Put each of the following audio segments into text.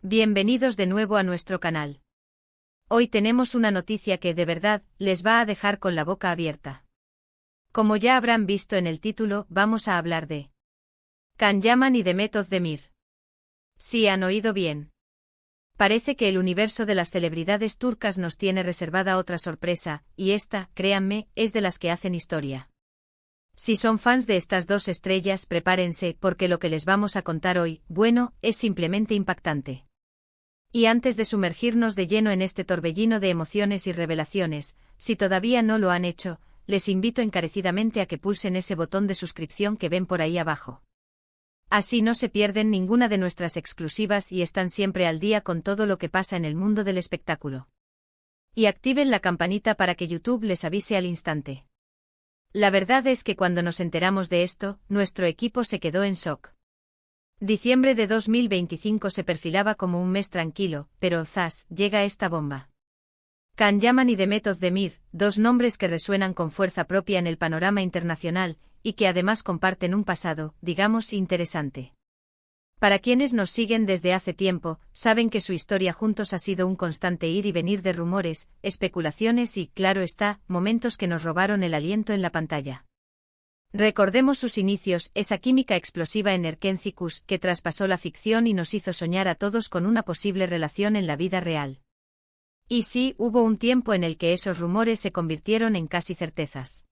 Bienvenidos de nuevo a nuestro canal. Hoy tenemos una noticia que de verdad les va a dejar con la boca abierta. Como ya habrán visto en el título, vamos a hablar de Can Yaman y Demet Özdemir. Sí, han oído bien. Parece que el universo de las celebridades turcas nos tiene reservada otra sorpresa, y esta, créanme, es de las que hacen historia. Si son fans de estas dos estrellas, prepárense, porque lo que les vamos a contar hoy, bueno, es simplemente impactante. Y antes de sumergirnos de lleno en este torbellino de emociones y revelaciones, si todavía no lo han hecho, les invito encarecidamente a que pulsen ese botón de suscripción que ven por ahí abajo. Así no se pierden ninguna de nuestras exclusivas y están siempre al día con todo lo que pasa en el mundo del espectáculo. Y activen la campanita para que YouTube les avise al instante. La verdad es que cuando nos enteramos de esto, nuestro equipo se quedó en shock. Diciembre de 2025 se perfilaba como un mes tranquilo, pero ¡zas!, llega esta bomba. Can Yaman y Demet Özdemir, dos nombres que resuenan con fuerza propia en el panorama internacional, y que además comparten un pasado, digamos, interesante. Para quienes nos siguen desde hace tiempo, saben que su historia juntos ha sido un constante ir y venir de rumores, especulaciones y, claro está, momentos que nos robaron el aliento en la pantalla. Recordemos sus inicios, esa química explosiva en Erkencikus que traspasó la ficción y nos hizo soñar a todos con una posible relación en la vida real. Y sí, hubo un tiempo en el que esos rumores se convirtieron en casi certezas.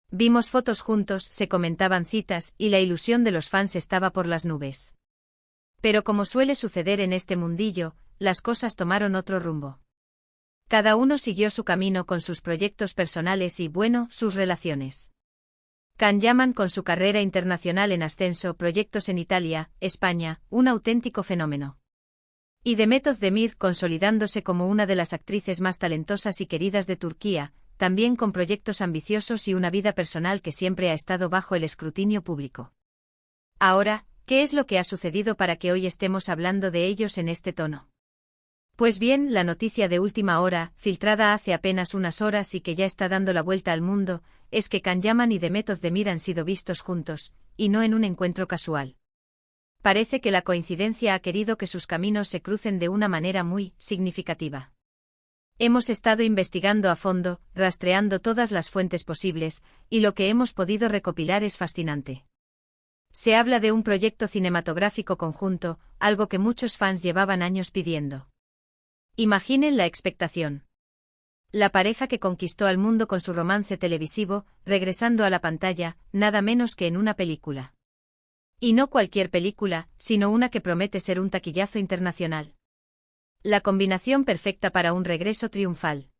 Vimos fotos juntos, se comentaban citas, y la ilusión de los fans estaba por las nubes. Pero como suele suceder en este mundillo, las cosas tomaron otro rumbo. Cada uno siguió su camino con sus proyectos personales y, bueno, sus relaciones. Can Yaman con su carrera internacional en ascenso, proyectos en Italia, España, un auténtico fenómeno. Y Demet Özdemir consolidándose como una de las actrices más talentosas y queridas de Turquía, también con proyectos ambiciosos y una vida personal que siempre ha estado bajo el escrutinio público. Ahora, ¿qué es lo que ha sucedido para que hoy estemos hablando de ellos en este tono? Pues bien, la noticia de última hora, filtrada hace apenas unas horas y que ya está dando la vuelta al mundo, es que Can Yaman y Demet Özdemir han sido vistos juntos, y no en un encuentro casual. Parece que la coincidencia ha querido que sus caminos se crucen de una manera muy significativa. Hemos estado investigando a fondo, rastreando todas las fuentes posibles, y lo que hemos podido recopilar es fascinante. Se habla de un proyecto cinematográfico conjunto, algo que muchos fans llevaban años pidiendo. Imaginen la expectación. La pareja que conquistó al mundo con su romance televisivo, regresando a la pantalla, nada menos que en una película. Y no cualquier película, sino una que promete ser un taquillazo internacional. La combinación perfecta para un regreso triunfal.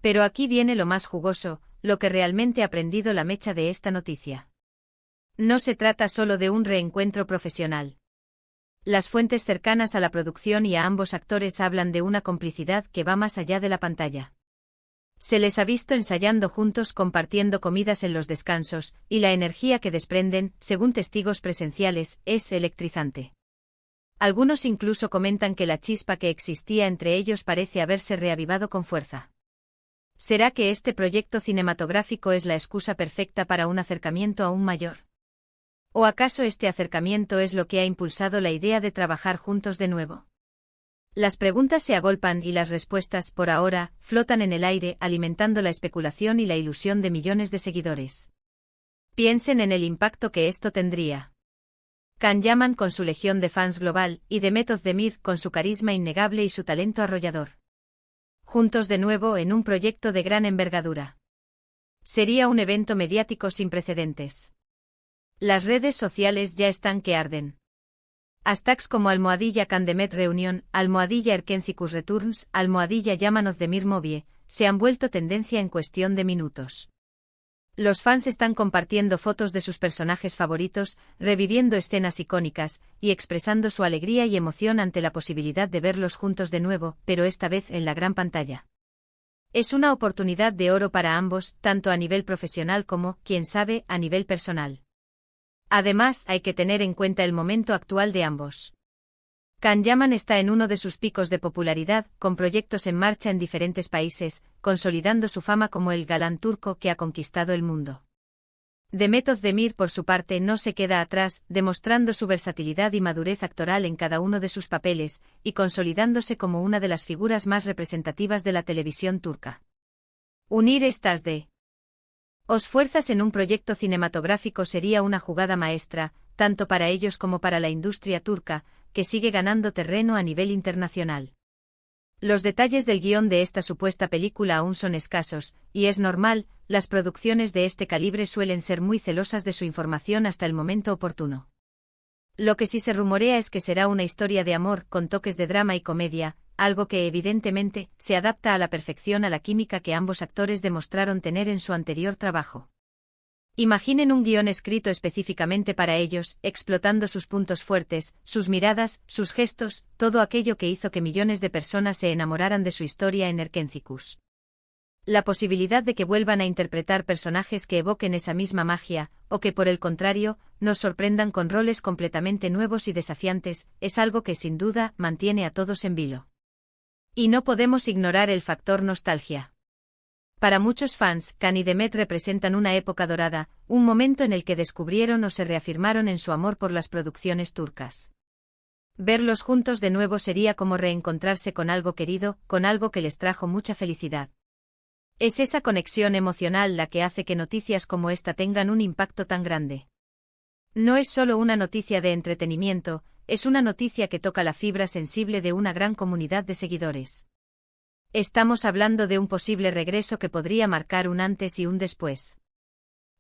Pero aquí viene lo más jugoso, lo que realmente ha prendido la mecha de esta noticia. No se trata solo de un reencuentro profesional. Las fuentes cercanas a la producción y a ambos actores hablan de una complicidad que va más allá de la pantalla. Se les ha visto ensayando juntos, compartiendo comidas en los descansos, y la energía que desprenden, según testigos presenciales, es electrizante. Algunos incluso comentan que la chispa que existía entre ellos parece haberse reavivado con fuerza. ¿Será que este proyecto cinematográfico es la excusa perfecta para un acercamiento aún mayor? ¿O acaso este acercamiento es lo que ha impulsado la idea de trabajar juntos de nuevo? Las preguntas se agolpan y las respuestas, por ahora, flotan en el aire, alimentando la especulación y la ilusión de millones de seguidores. Piensen en el impacto que esto tendría. Can Yaman con su legión de fans global, y Demet Özdemir con su carisma innegable y su talento arrollador. Juntos de nuevo en un proyecto de gran envergadura. Sería un evento mediático sin precedentes. Las redes sociales ya están que arden. Hashtags como #Can Demet Reunion, #Erkencikus Returns, #Yaman Özdemir Movie, se han vuelto tendencia en cuestión de minutos. Los fans están compartiendo fotos de sus personajes favoritos, reviviendo escenas icónicas, y expresando su alegría y emoción ante la posibilidad de verlos juntos de nuevo, pero esta vez en la gran pantalla. Es una oportunidad de oro para ambos, tanto a nivel profesional como, quién sabe, a nivel personal. Además, hay que tener en cuenta el momento actual de ambos. Can Yaman está en uno de sus picos de popularidad, con proyectos en marcha en diferentes países, consolidando su fama como el galán turco que ha conquistado el mundo. Demet Özdemir, por su parte, no se queda atrás, demostrando su versatilidad y madurez actoral en cada uno de sus papeles, y consolidándose como una de las figuras más representativas de la televisión turca. Unir estas dos fuerzas en un proyecto cinematográfico sería una jugada maestra, tanto para ellos como para la industria turca, que sigue ganando terreno a nivel internacional. Los detalles del guión de esta supuesta película aún son escasos, y es normal, las producciones de este calibre suelen ser muy celosas de su información hasta el momento oportuno. Lo que sí se rumorea es que será una historia de amor con toques de drama y comedia, algo que evidentemente se adapta a la perfección a la química que ambos actores demostraron tener en su anterior trabajo. Imaginen un guión escrito específicamente para ellos, explotando sus puntos fuertes, sus miradas, sus gestos, todo aquello que hizo que millones de personas se enamoraran de su historia en Erkencikus. La posibilidad de que vuelvan a interpretar personajes que evoquen esa misma magia, o que por el contrario, nos sorprendan con roles completamente nuevos y desafiantes, es algo que sin duda mantiene a todos en vilo. Y no podemos ignorar el factor nostalgia. Para muchos fans, Can y Demet representan una época dorada, un momento en el que descubrieron o se reafirmaron en su amor por las producciones turcas. Verlos juntos de nuevo sería como reencontrarse con algo querido, con algo que les trajo mucha felicidad. Es esa conexión emocional la que hace que noticias como esta tengan un impacto tan grande. No es solo una noticia de entretenimiento, es una noticia que toca la fibra sensible de una gran comunidad de seguidores. Estamos hablando de un posible regreso que podría marcar un antes y un después.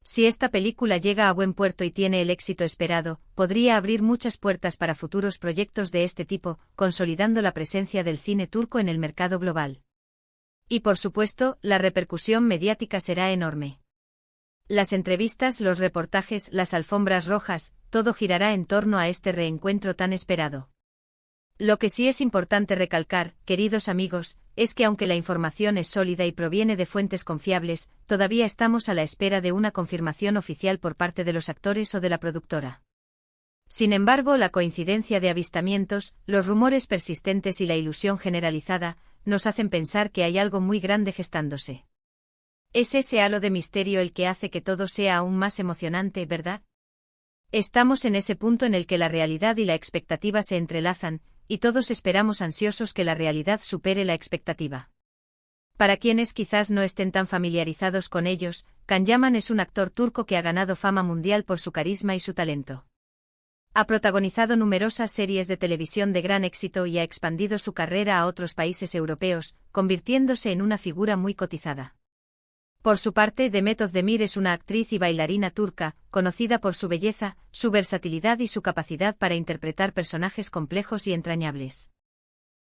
Si esta película llega a buen puerto y tiene el éxito esperado, podría abrir muchas puertas para futuros proyectos de este tipo, consolidando la presencia del cine turco en el mercado global. Y por supuesto, la repercusión mediática será enorme. Las entrevistas, los reportajes, las alfombras rojas, todo girará en torno a este reencuentro tan esperado. Lo que sí es importante recalcar, queridos amigos, es que aunque la información es sólida y proviene de fuentes confiables, todavía estamos a la espera de una confirmación oficial por parte de los actores o de la productora. Sin embargo, la coincidencia de avistamientos, los rumores persistentes y la ilusión generalizada, nos hacen pensar que hay algo muy grande gestándose. Es ese halo de misterio el que hace que todo sea aún más emocionante, ¿verdad? Estamos en ese punto en el que la realidad y la expectativa se entrelazan, y todos esperamos ansiosos que la realidad supere la expectativa. Para quienes quizás no estén tan familiarizados con ellos, Can Yaman es un actor turco que ha ganado fama mundial por su carisma y su talento. Ha protagonizado numerosas series de televisión de gran éxito y ha expandido su carrera a otros países europeos, convirtiéndose en una figura muy cotizada. Por su parte, Demet Özdemir es una actriz y bailarina turca, conocida por su belleza, su versatilidad y su capacidad para interpretar personajes complejos y entrañables.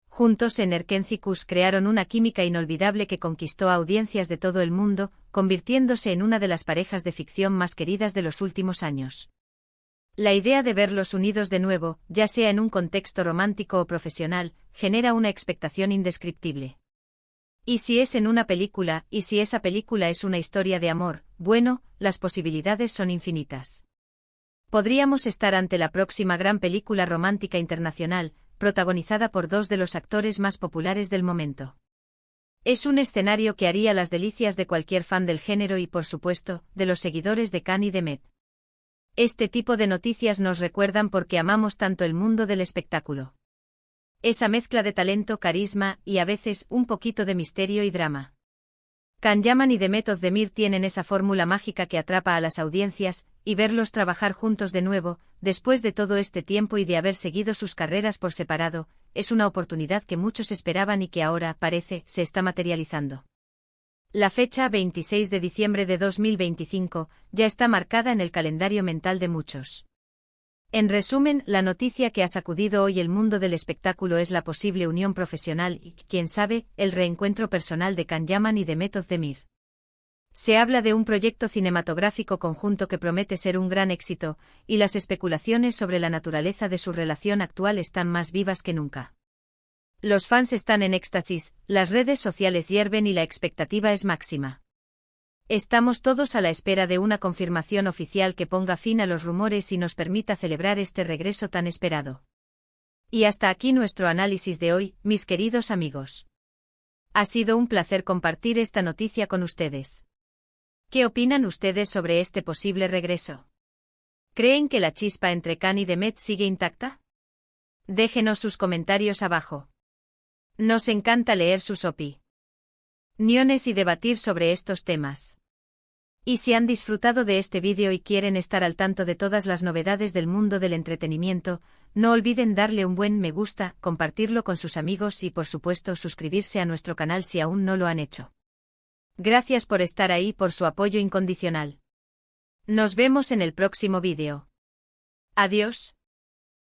Juntos en Erkencikus crearon una química inolvidable que conquistó a audiencias de todo el mundo, convirtiéndose en una de las parejas de ficción más queridas de los últimos años. La idea de verlos unidos de nuevo, ya sea en un contexto romántico o profesional, genera una expectación indescriptible. Y si es en una película, y si esa película es una historia de amor, bueno, las posibilidades son infinitas. Podríamos estar ante la próxima gran película romántica internacional, protagonizada por dos de los actores más populares del momento. Es un escenario que haría las delicias de cualquier fan del género y, por supuesto, de los seguidores de Can y Demet. Este tipo de noticias nos recuerdan por qué amamos tanto el mundo del espectáculo. Esa mezcla de talento, carisma y a veces un poquito de misterio y drama. Can Yaman y Demet Özdemir tienen esa fórmula mágica que atrapa a las audiencias, y verlos trabajar juntos de nuevo, después de todo este tiempo y de haber seguido sus carreras por separado, es una oportunidad que muchos esperaban y que ahora, parece, se está materializando. La fecha 26 de diciembre de 2025 ya está marcada en el calendario mental de muchos. En resumen, la noticia que ha sacudido hoy el mundo del espectáculo es la posible unión profesional y, quién sabe, el reencuentro personal de Can Yaman y Demet Özdemir. Se habla de un proyecto cinematográfico conjunto que promete ser un gran éxito, y las especulaciones sobre la naturaleza de su relación actual están más vivas que nunca. Los fans están en éxtasis, las redes sociales hierven y la expectativa es máxima. Estamos todos a la espera de una confirmación oficial que ponga fin a los rumores y nos permita celebrar este regreso tan esperado. Y hasta aquí nuestro análisis de hoy, mis queridos amigos. Ha sido un placer compartir esta noticia con ustedes. ¿Qué opinan ustedes sobre este posible regreso? ¿Creen que la chispa entre Khan y Demet sigue intacta? Déjenos sus comentarios abajo. Nos encanta leer sus opiniones y debatir sobre estos temas. Y si han disfrutado de este vídeo y quieren estar al tanto de todas las novedades del mundo del entretenimiento, no olviden darle un buen me gusta, compartirlo con sus amigos y por supuesto suscribirse a nuestro canal si aún no lo han hecho. Gracias por estar ahí y por su apoyo incondicional. Nos vemos en el próximo vídeo. Adiós.